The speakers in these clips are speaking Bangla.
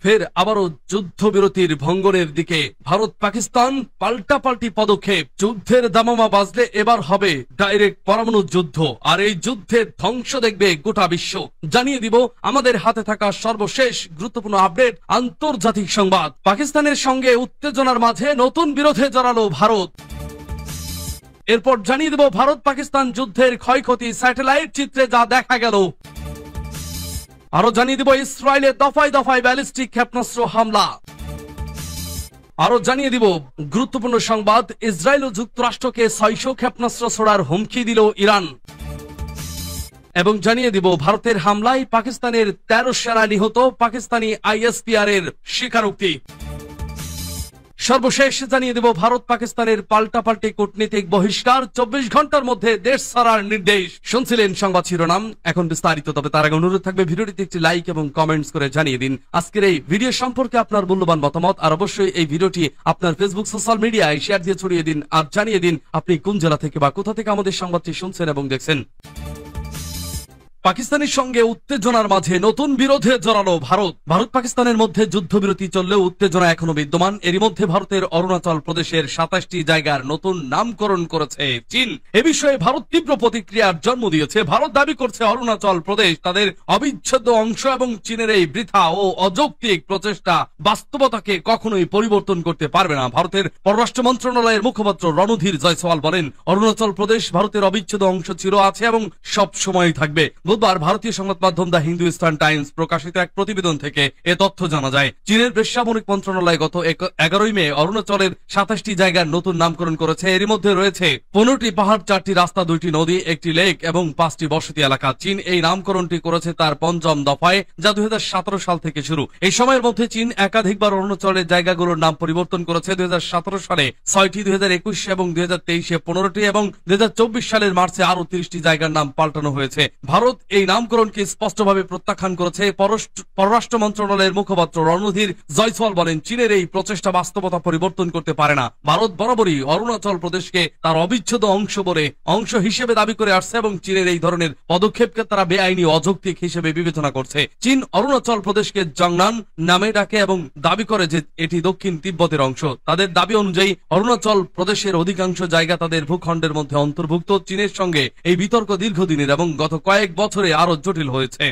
ফের আবারও যুদ্ধবিরতির ভঙ্গনের দিকে ভারত পাকিস্তান পাল্টাপাল্টি পদক্ষেপ। যুদ্ধের দামামা বাজলে এবার হবে ডাইরেক্ট পরমাণু যুদ্ধ, আর এই যুদ্ধের ধ্বংস দেখবে গোটা বিশ্ব। জানিয়ে দিব আমাদের হাতে থাকা সর্বশেষ গুরুত্বপূর্ণ আপডেট আন্তর্জাতিক সংবাদ। পাকিস্তানের সঙ্গে উত্তেজনার মাঝে নতুন বিরোধে জড়ালো ভারত। এরপর জানিয়ে দেব ভারত পাকিস্তান যুদ্ধের ক্ষয়ক্ষতি স্যাটেলাইট চিত্রে যা দেখা গেল। আরো জানিয়ে দিব ইসরায়েলের দফায় দফায় ব্যালিস্টিক ক্ষেপণাস্ত্র হামলা। আরো জানিয়ে দিব গুরুত্বপূর্ণ সংবাদ, ইসরায়েল ও যুক্তরাষ্ট্রকে 600 ক্ষেপণাস্ত্র ছোড়ার হুমকি দিল ইরান। এবং জানিয়ে দিব ভারতের হামলায় পাকিস্তানের 13 সেনা নিহত, পাকিস্তানি আইএসপিআর এর স্বীকারোক্তি। সর্বশেষ জানিয়ে দেব ভারত পাকিস্তানের পাল্টাপাল্টি কূটনীতিক বহিষ্কার, 24 ঘন্টার মধ্যে দেশ ছাড়ার নির্দেশ। শুনছিলেন সংবাদ শিরোনাম, এখন বিস্তারিত। তবে তার আগে অনুরোধ থাকবে ভিডিওটিতে একটি লাইক এবং কমেন্টস করে জানিয়ে দিন আজকের এই ভিডিও সম্পর্কে আপনার মূল্যবান মতামত, আর অবশ্যই এই ভিডিওটি আপনার ফেসবুক সোশ্যাল মিডিয়ায় শেয়ার দিয়ে ছড়িয়ে দিন, আর জানিয়ে দিন আপনি কোন জেলা থেকে বা কোথা থেকে আমাদের সংবাদটি শুনছেন এবং দেখছেন। পাকিস্তানের সঙ্গে উত্তেজনার মাঝে নতুন বিরোধে জড়ালো ভারত। ভারত পাকিস্তানের মধ্যে যুদ্ধবিরতি চললেও উত্তেজনা এখনো বিদ্যমান। এরই মধ্যে ভারতের অরুণাচল প্রদেশের 27টি জায়গার নতুন নামকরণ করেছে চীন। এ বিষয়ে ভারত তীব্র প্রতিক্রিয়ার জন্ম দিয়েছে। ভারত দাবি করছে অরুণাচল প্রদেশ তাদের অবিচ্ছেদ্য অংশ এবং চীনের এই বৃথা ও অযৌক্তিক প্রচেষ্টা বাস্তবতাকে কখনোই পরিবর্তন করতে পারবে না। ভারতের পররাষ্ট্র মন্ত্রণালয়ের মুখপাত্র রণধীর জয়সওয়াল বলেন, অরুণাচল প্রদেশ ভারতের অবিচ্ছেদ্য অংশ ছিল, আছে এবং সব সময় থাকবে। বুধবার ভারতীয় সংবাদ মাধ্যম দ্য হিন্দুস্তান টাইমস প্রকাশিত এক প্রতিবেদন থেকে এ তথ্য জানা যায়। চীনের বেসামরিক মন্ত্রণালয় গত 11 মে অরুণাচলের 27টি জায়গার নতুন নামকরণ করেছে। এর মধ্যে রয়েছে 15টি পাহাড়, 4টি রাস্তা, 2টি নদী, 1টি লেক এবং 5টি বসতি এলাকা। চীন এই নামকরণটি করেছে তার 5ম দফায়, যা 2017 সাল থেকে শুরু। এই সময়ের মধ্যে চীন একাধিকবার অরুণাচলের জায়গাগুলোর নাম পরিবর্তন করেছে। 2017 সালে 6টি, 2021 এবং 2023-এ 15টি এবং 2024 সালের মার্চে আরো 30টি জায়গার নাম পাল্টানো হয়েছে। ভারত এই নামকরণকে স্পষ্টভাবে প্রত্যাখ্যান করেছে। পররাষ্ট্র মন্ত্রণালয়ের মুখপাত্র রণধীর জয়সওয়াল বলেন, চীনের এই প্রচেষ্টা বাস্তবতা পরিবর্তন করতে পারে না। ভারত বরাবরই অরুণাচল প্রদেশকে তার অবিচ্ছেদ্য অংশ হিসেবে দাবি করে আসছে এবং চীনের এই ধরনের পদক্ষেপকে তারা বেআইনি অযৌক্তিক হিসেবে বিবেচনা করছে। চীন অরুণাচল প্রদেশকে জংনান নামে ডাকে এবং দাবি করে যে এটি দক্ষিণ তিব্বতের অংশ। তাদের দাবি অনুযায়ী অরুণাচল প্রদেশের অধিকাংশ জায়গা তাদের ভূখণ্ডের মধ্যে অন্তর্ভুক্ত। চীনের সঙ্গে এই বিতর্ক দীর্ঘদিনের এবং গত কয়েক বছরে আরো জটিল হয়েছে।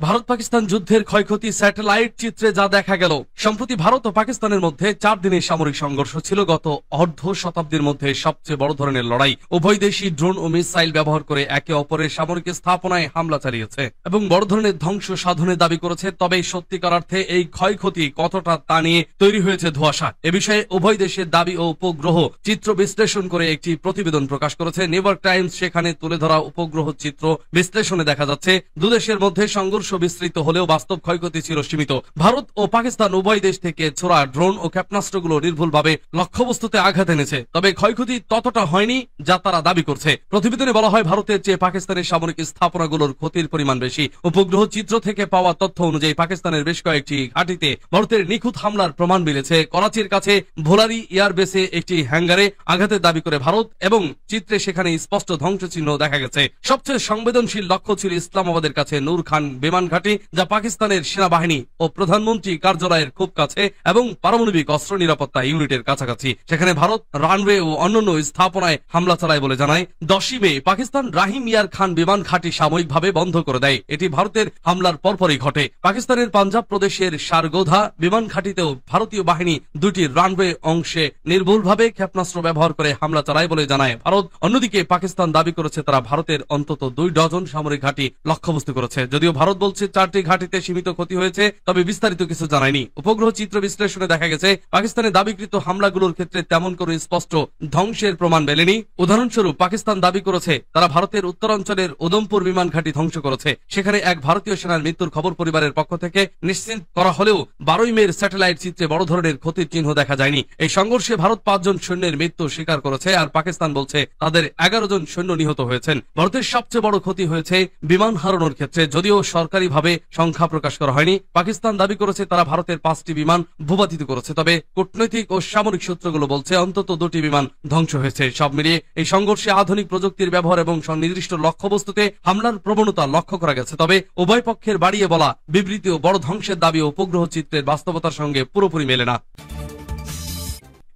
ভারত পাকিস্তান যুদ্ধের ক্ষয়ক্ষতি স্যাটেলাইট চিত্রে যা দেখা গেল। সম্প্রতি ভারত ও পাকিস্তানের মধ্যে 4 দিনের সামরিক সংঘর্ষ ছিল গত অর্ধ শতাব্দীর মধ্যে সবচেয়ে বড় ধরনের লড়াই। উভয় দেশই ড্রোন ও মিসাইল ব্যবহার করে একে অপরের সামরিক স্থাপনায় হামলা চালিয়েছে এবং বড় ধরনের ধ্বংস সাধনের দাবি করেছে। তবে সত্যিকার অর্থে এই ক্ষয়ক্ষতি কতটা তা নিয়ে তৈরি হয়েছে ধোঁয়াশা। এ বিষয়ে উভয় দেশের দাবি ও উপগ্রহ চিত্র বিশ্লেষণ করে একটি প্রতিবেদন প্রকাশ করেছে নিউ ইয়র্ক টাইমস। সেখানে তুলে ধরা উপগ্রহ চিত্র বিশ্লেষণে দেখা যাচ্ছে দুদেশের মধ্যে সংঘর্ষ বিস্তৃত হলেও বাস্তব ক্ষয়ক্ষতি ছিল সীমিত। ভারত ও পাকিস্তান উভয় দেশ থেকে ছোড়া ড্রোন ও ক্ষেপণাস্ত্রগুলো নির্ভুলভাবে লক্ষ্যবস্তুতে আঘাত এনেছে, তবে ক্ষয়ক্ষতি ততটা হয়নি যা তারা দাবি করছে। প্রতিবেদনে বলা হয়, ভারতের চেয়ে পাকিস্তানের সামরিক স্থাপনাগুলোর ক্ষতির পরিমাণ বেশি। উপগ্রহ চিত্র থেকে পাওয়া তথ্য অনুযায়ী পাকিস্তানের বেশ কয়েকটি ঘাঁটিতে ভারতের নিখুঁত হামলার প্রমাণ মিলেছে। করাচির কাছে ভোলারি এয়ারবেসে একটি হ্যাঙ্গারে আঘাতের দাবি করে ভারত এবং চিত্রে সেখানে স্পষ্ট ধ্বংসচিহ্ন দেখা গেছে। সবচেয়ে সংবেদনশীল লক্ষ্য ছিল ইসলামাবাদের কাছে নূর খান বিমান ঘাঁটি, যা পাকিস্তানের সেনাবাহিনী ও প্রধানমন্ত্রী কার্যালয়ের খুব কাছে এবং পারমাণবিক অস্ত্র নিরাপত্তা ইউনিটের কাছাকাছি। সেখানে ভারত রানওয়ে ও অন্যান্য স্থাপনায় হামলা চালায় বলে জানায়। 10 মে পাকিস্তান রাহিম ইয়ার খান বিমান ঘাঁটি সাময়িকভাবে বন্ধ করে দেয়। এটি ভারতের হামলার পরপরই ঘটে। পাকিস্তানের পাঞ্জাব প্রদেশের সারগোধা বিমান ঘাঁটিতেও ভারতীয় বাহিনী 2টি রানওয়ে অংশে নির্ভুলভাবে ক্ষেপণাস্ত্র ব্যবহার করে হামলা চালায় বলে জানায় ভারত। অন্যদিকে পাকিস্তান দাবি করেছে তারা ভারতের অন্তত 2 ডজন সামরিক ঘাঁটি লক্ষ্যবস্তু করেছে। যদিও ভারত বলছে 4টি ঘাঁটিতে সীমিত ক্ষতি হয়েছে, তবে বিস্তারিত কিছু জানায়নি। উপগ্রহ চিত্র বিশ্লেষণে দেখা গেছে পাকিস্তানের দাবিকৃত হামলাগুলোর ক্ষেত্রে তেমন কোনো স্পষ্ট ধ্বংসের প্রমাণ মেলেনি। উদাহরণস্বরূপ পাকিস্তান দাবি করেছে তারা ভারতের উত্তরাঞ্চলের উদমপুর বিমান ঘাঁটি ধ্বংস করেছে। সেখানে এক ভারতীয় সেনার মৃত্যুর খবর পরিবারের পক্ষ থেকে নিশ্চিত করা হলেও 12 মের স্যাটেলাইট চিত্রে বড় ধরনের ক্ষতির চিহ্ন দেখা যায়নি। এই সংঘর্ষে ভারত 5 জন সৈন্যের মৃত্যু স্বীকার করেছে, আর পাকিস্তান বলছে তাদের 11 জন সৈন্য নিহত হয়েছেন। ভারতের সবচেয়ে বড় ক্ষতি হয়েছে বিমান হারানোর ক্ষেত্রে। যদিও সরকার সরকারিভাবে সংখ্যা প্রকাশ করা হয়নি। পাকিস্তান দাবি করেছে তারা ভারতের 5টি বিমান ভূপাতিত করেছে, তবে কূটনৈতিক ও সামরিক সূত্রগুলো বলছে অন্তত 2টি বিমান ধ্বংস হয়েছে। সব মিলিয়ে এই সংঘর্ষে আধুনিক প্রযুক্তির ব্যবহার এবং নির্দিষ্ট লক্ষ্যবস্তুতে হামলার প্রবণতা লক্ষ্য করা গেছে। তবে উভয় পক্ষের বাড়িয়ে বলা বিবৃতি ও বড় ধ্বংসের দাবি ও উপগ্রহ চিত্রের বাস্তবতার সঙ্গে পুরোপুরি মেলে না।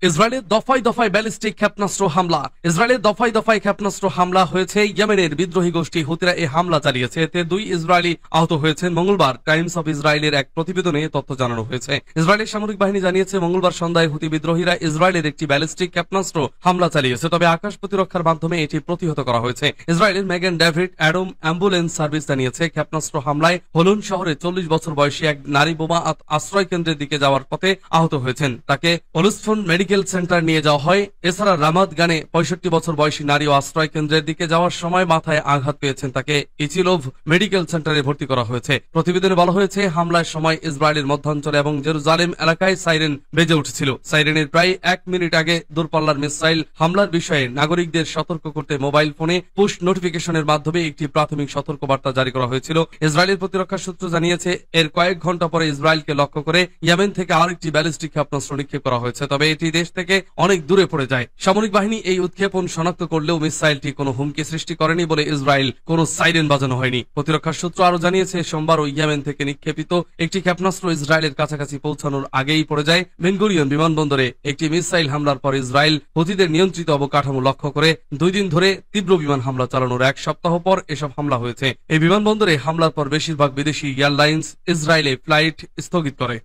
ইসরায়েলের দফায় দফায় ব্যালিস্টিক ক্ষেপণাস্ত্র হামলা। ইসরায়েলের দফায় দফায় ক্ষেপণাস্ত্র হামলা হয়েছে। ইয়েমেনের বিদ্রোহী গোষ্ঠী হুতিরা এই হামলা চালিয়েছে। এতে 2 ইসরায়েলি আহত হয়েছেন। মঙ্গলবার টাইমস অফ ইসরায়েলের এক প্রতিবেদনে তথ্য জানানো হয়েছে। ইসরায়েলের সামরিক বাহিনী জানিয়েছে মঙ্গলবার সন্ধ্যায় হুতি বিদ্রোহীরা ইসরায়েলের একটি ব্যালিস্টিক ক্ষেপণাস্ত্র হামলা চালিয়েছে, তবে আকাশ প্রতিরক্ষার মাধ্যমে এটি প্রতিহত করা হয়েছে। ইসরায়েলের মেগান ডেভিড অ্যাডম অ্যাম্বুলেন্স সার্ভিস জানিয়েছে ক্ষেপণাস্ত্র হামলায় হোলন শহরে 40 বছর বয়সী এক নারী বোমা আশ্রয় কেন্দ্রের দিকে যাওয়ার পথে আহত হয়েছেন। তাকে ওলুসফোন মেডিকেল সেন্টার নিয়ে যাওয়া হয়। এছাড়া রামাদ গানে 65 বছর বয়সী নারী ও আশ্রয় কেন্দ্রের দিকে যাওয়ার সময় মাথায় আঘাত পেয়েছেন। তাকে ইচিলোভ মেডিকেল সেন্টারে ভর্তি করা হয়েছে। প্রতিবেদনে বলা হয়েছে হামলার সময় ইসরায়েলের মধ্যাঞ্চলে এবং জেরুজালেম এলাকায় সাইরেন বেজে উঠেছিল। সাইরেনের প্রায় 1 মিনিট আগে দূরপাল্লার মিসাইল হামলার বিষয়ে নাগরিকদের সতর্ক করতে মোবাইল ফোনে পুশ নোটিফিকেশনের মাধ্যমে একটি প্রাথমিক সতর্কবার্তা জারি করা হয়েছিল। ইসরায়েলের প্রতিরক্ষা সূত্র জানিয়েছে এর কয়েক ঘন্টা পরে ইসরায়েলকে লক্ষ্য করে ইয়েমেন থেকে আরেকটি ব্যালিস্টিক ক্ষেপণাস্ত্র নিক্ষেপ করা হয়েছে, তবে এটি দেশ থেকে অনেক দূরে পড়ে যায়। সামরিক বাহিনী এই উৎক্ষেপণ শনাক্ত করলেও মিসাইলটি কোনো হুমকি সৃষ্টি করেনি বলে ইসরায়েল কোনো সাইরেন বাজানো হয়নি। প্রতিরক্ষা সূত্র আরো জানিয়েছে সোমবার ওই ইয়েমেন থেকে নিক্ষেপিত একটি ক্ষেপণাস্ত্র ইসরায়েলের কাছাকাছি পৌঁছানোর আগেই পড়ে যায়। বেন গুরিয়ন বিমানবন্দরে একটি মিসাইল হামলার পর ইসরায়েল হুতিদের নিয়ন্ত্রিত অবকাঠামো লক্ষ্য করে 2 দিন ধরে তীব্র বিমান হামলা চালানোর 1 সপ্তাহ পর এসব হামলা হয়েছে। এই বিমানবন্দরে হামলার পর বেশিরভাগ বিদেশি এয়ারলাইন্স ইসরায়েলে ফ্লাইট স্থগিত করে।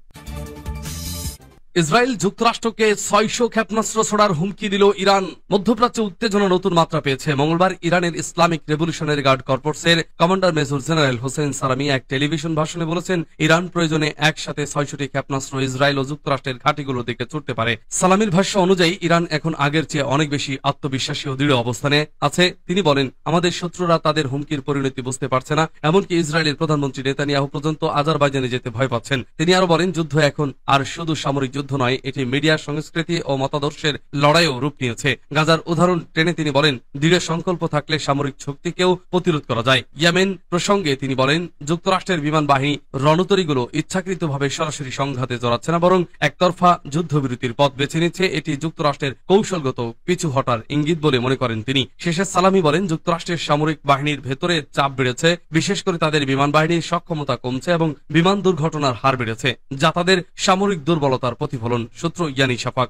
ইসরায়েল যুক্তরাষ্ট্রকে 600 ক্ষেপণাস্ত্র ছোড়ার হুমকি দিল ইরান। মধ্যপ্রাচ্যে উত্তেজনা নতুন মাত্রা পেয়েছে। মঙ্গলবার ইরানের ইসলামিক রেভলিউশনারি গার্ড কর্পসের commander major general Hossein Salami এক টেলিভিশন ভাষণে বলেছেন ইরান প্রয়োজনে একসাথে 600টি ক্ষেপণাস্ত্র ইসরায়েল ও যুক্তরাষ্ট্রের ঘাঁটিগুলোর দিকে ছুটতে পারে। সালামির ভাষ্য অনুযায়ী ইরান এখন আগের চেয়ে অনেক বেশি আত্মবিশ্বাসী ও দৃঢ় অবস্থানে আছে। তিনি বলেন, আমাদের শত্রুরা তাদের হুমকির পরিণতি বুঝতে পারছে না, এমনকি ইসরায়েলের প্রধানমন্ত্রী নেতানিয়াহু পর্যন্ত আজারবাইজানে যেতে ভয় পাচ্ছেন। তিনি আরো বলেন, যুদ্ধ এখন আর শুধু সামরিক যুদ্ধ নয়, এটি মিডিয়া, সংস্কৃতি ও মতাদর্শের লড়াইও রূপ নিয়েছে। গাজার উদাহরণ টেনে তিনি বলেন, দৃঢ় সংকল্প থাকলে সামরিক শক্তিকেও প্রতিরোধ করা যায়। ইয়েমেন প্রসঙ্গে তিনি বলেন, যুক্তরাষ্ট্রের বিমান বাহিনী রণতরীগুলো ইচ্ছাকৃতভাবে সরাসরি সংঘাতে জড়াচ্ছে না, বরং একতরফা যুদ্ধবিরতির পথ বেছে নিচ্ছে। এটি যুক্তরাষ্ট্রের কৌশলগত পিছু হটার ইঙ্গিত বলে মনে করেন তিনি। শেষে সালামি বলেন, যুক্তরাষ্ট্রের সামরিক বাহিনীর ভেতরে চাপ বেড়েছে, বিশেষ করে তাদের বিমান বাহিনীর সক্ষমতা কমছে এবং বিমান দুর্ঘটনার হার বেড়েছে, যা তাদের সামরিক দুর্বলতার প্রতিফলন। সূত্র ইয়ানি শাফাক।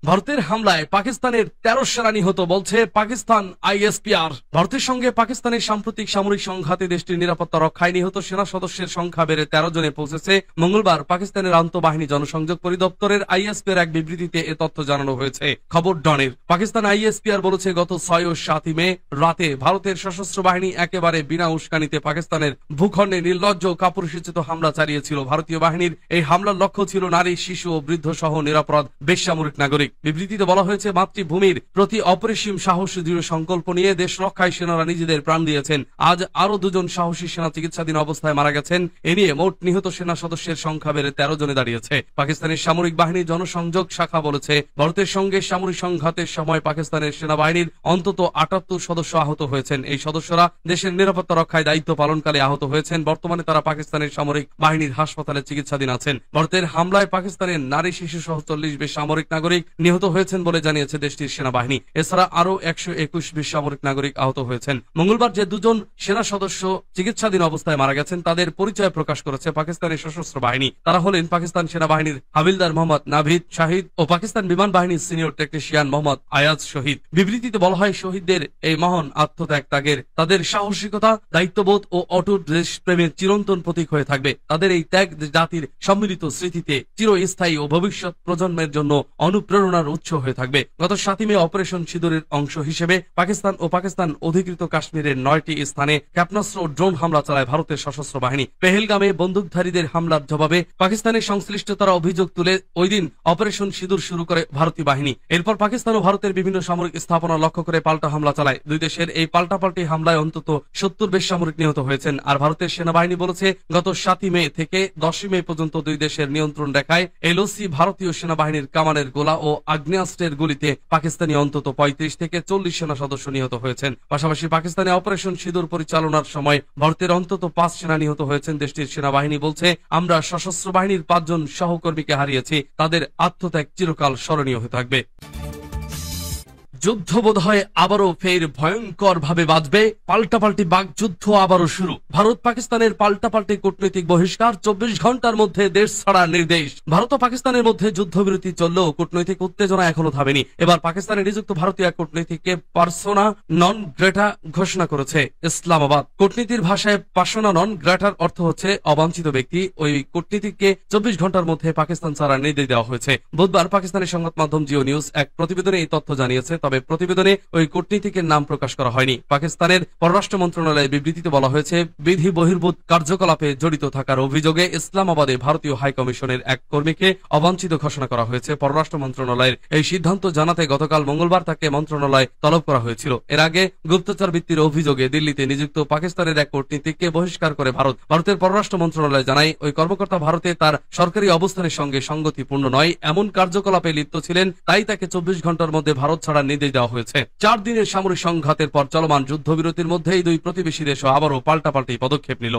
ভারতের হামলায় পাকিস্তানের 13 সেনা নিহত বলছে পাকিস্তান আইএসপিআর। ভারতের সঙ্গে পাকিস্তানের সাম্প্রতিক সামরিক সংঘাতে দেশটির নিরাপত্তা রক্ষায় নিহত সেনা সদস্যের সংখ্যা বেড়ে 13 জনে পৌঁছেছে। মঙ্গলবার পাকিস্তানের আন্তঃবাহিনী জনসংযোগ পরিদপ্তরের আইএসপিআর এক বিবৃতিতে এ তথ্য জানানো হয়েছে। খবর ডনের। পাকিস্তান আইএসপিআর বলেছে, গত 6 ও 7 মে রাতে ভারতের সশস্ত্র বাহিনী একেবারে বিনা উস্কানিতে পাকিস্তানের ভূখণ্ডে নির্লজ্জ কাপুরুষোচিত হামলা চালিয়েছিল। ভারতীয় বাহিনীর এই হামলার লক্ষ্য ছিল নারী, শিশু ও বৃদ্ধ সহ নিরাপরাধ বেসামরিক নাগরিক। বিবৃতিতে বলা হয়েছে, মাতৃভূমির প্রতি অপরিসীম সাহস, দৃঢ় সংকল্প নিয়ে দেশ রক্ষায় সেনারা নিজেদের প্রাণ দিয়েছেন। আজ আরো 2 জন সাহসী সেনা চিকিৎসাধীন অবস্থায় মারা গেছেন। এ নিয়ে মোট নিহত সেনা সদস্যের সংখ্যা বেড়ে 13 জনে দাঁড়িয়েছে। পাকিস্তানের সামরিক বাহিনীর জনসংযোগ শাখা বলেছে, ভারতের সঙ্গে সামরিক সংঘাতের সময় পাকিস্তানের সেনাবাহিনীর অন্তত 78 সদস্য আহত হয়েছেন। এই সদস্যরা দেশের নিরাপত্তা রক্ষায় দায়িত্ব পালনকালে আহত হয়েছেন। বর্তমানে তারা পাকিস্তানের সামরিক বাহিনীর হাসপাতালে চিকিৎসাধীন আছেন। ভারতের হামলায় পাকিস্তানের নারী, শিশু সহ 40 বেসামরিক নাগরিক নিহত হয়েছেন বলে জানিয়েছে দেশটির সেনাবাহিনী। এছাড়া আরো 121 বেসামরিক নাগরিক আহত হয়েছেন। মঙ্গলবার যে 2 জন সেনা সদস্য চিকিৎসাধীন অবস্থায় মারা গেছেন তাদের পরিচয় প্রকাশ করেছে পাকিস্তানের সশস্ত্র বাহিনী। তারা হলেন পাকিস্তান সেনাবাহিনীর হাবিলদার মোহাম্মদ নাভিদ শাহিদ ও পাকিস্তান বিমান বাহিনীর সিনিয়র টেকনিশিয়ান মোহাম্মদ আয়াজ শহীদ। বিবৃতিতে বলা হয়, শহীদদের এই মহান আত্মত্যাগ তাদের সাহসিকতা, দায়িত্ববোধ ও অটুট দেশপ্রেমের চিরন্তন প্রতীক হয়ে থাকবে। তাদের এই ত্যাগ জাতির সম্মিলিত স্মৃতিতে চিরস্থায়ী ও ভবিষ্যৎ প্রজন্মের জন্য অনুপ্রেরণার উৎস হয়ে থাকবে। গত 7 মে অপারেশন সিঁদুরের অংশ হিসেবে পাকিস্তান ও পাকিস্তান অধিকৃত কাশ্মীরের 9টি স্থানে ক্ষেপণাস্ত্র ও ড্রোন হামলা চালায় ভারতের সশস্ত্র বাহিনী। পেহেলগামে বন্দুকধারীদের হামলার জবাবে পাকিস্তানের সংশ্লিষ্টতারা অভিযোগ তুলে ওই দিন অপারেশন সিঁদুর শুরু করে ভারতীয় বাহিনী। এরপর পাকিস্তান ও ভারতের বিভিন্ন সামরিক স্থাপনা লক্ষ্য করে পাল্টা হামলা চালায়। দুই দেশের এই পাল্টাপাল্টি হামলায় অন্তত 70 বেসামরিক নিহত হয়েছেন। আর ভারতের সেনাবাহিনী বলেছে, গত 7 মে থেকে 10 মে পর্যন্ত দুই দেশের নিয়ন্ত্রণ রেখায় এলওসি ভারতীয় সেনাবাহিনীর কামানের গোলা ও আগ্নেয়াস্ত্রের গুলিতে পাকিস্তানি অন্তত 35 থেকে 40 সেনা সদস্য নিহত হয়েছেন। পাশাপাশি পাকিস্তানে অপারেশন সিঁদুর পরিচালনার সময় ভারতের অন্তত 5 সেনা নিহত হয়েছেন। দেশটির সেনাবাহিনী বলছে, আমরা সশস্ত্র বাহিনীর 5 জন সহকর্মীকে হারিয়েছি, তাদের আত্মত্যাগ চিরকাল স্মরণীয় হয়ে থাকবে। যুদ্ধ বোধহয় আবারও ফের ভয়ঙ্কর ভাবে বাজবে, পাল্টাপাল্টি বাকযুদ্ধ আবারও শুরু। ভারত পাকিস্তানের পাল্টাপাল্টি কূটনৈতিক বহিষ্কার, 24 ঘন্টার মধ্যে দেশ ছাড়ার নির্দেশ। ভারত ও পাকিস্তানের মধ্যে যুদ্ধবিরতি চললেও কূটনৈতিক উত্তেজনা এখনো থামেনি। এবার পাকিস্তানে নিযুক্ত ভারতীয় এক কূটনীতিককে পার্সোনা নন গ্রেটা ঘোষণা করেছে ইসলামাবাদ। কূটনীতির ভাষায় পার্সোনা নন গ্রেটার অর্থ হচ্ছে অবাঞ্ছিত ব্যক্তি। ওই কূটনীতিককে 24 ঘন্টার মধ্যে পাকিস্তান ছাড়ার নির্দেশ দেওয়া হয়েছে। বুধবার পাকিস্তানের সংবাদ মাধ্যম জিও নিউজ এক প্রতিবেদনে এই তথ্য জানিয়েছে। তবে প্রতিবেদনে ওই কূটনীতিকের নাম প্রকাশ করা হয়নি। পাকিস্তানের পররাষ্ট্র মন্ত্রণালয়ের বিবৃতিতে বলা হয়েছে, বিধি বহির্ভূত কার্যকলাপে জড়িত থাকার অভিযোগে ইসলামাবাদে ভারতীয় হাই কমিশনের এক কর্মীকে অবাঞ্ছিত ঘোষণা করা হয়েছে। পররাষ্ট্র মন্ত্রণালয়ের এই সিদ্ধান্ত জানাতে গতকাল মঙ্গলবার তাকে মন্ত্রণালয় তলব করা হয়েছিল। এর আগে গুপ্তচর বৃত্তির অভিযোগে দিল্লিতে নিযুক্ত পাকিস্তানের এক কূটনীতিককে বহিষ্কার করে ভারতের পররাষ্ট্র মন্ত্রণালয় জানায়, ওই কর্মকর্তা ভারতে তার সরকারি অবস্থানের সঙ্গে সঙ্গতিপূর্ণ নয়, এমন কার্যকলাপে লিপ্ত ছিলেন, তাই তাকে 24 ঘন্টার মধ্যে ভারত ছাড়ার নির্দেশ দেওয়া হয়েছে। 4 দিনের সামরিক সংঘাতের পর চলমান যুদ্ধবিরতির মধ্যেই দুই প্রতিবেশী দেশও আবারও পাল্টাপাল্টি পদক্ষেপ নিল।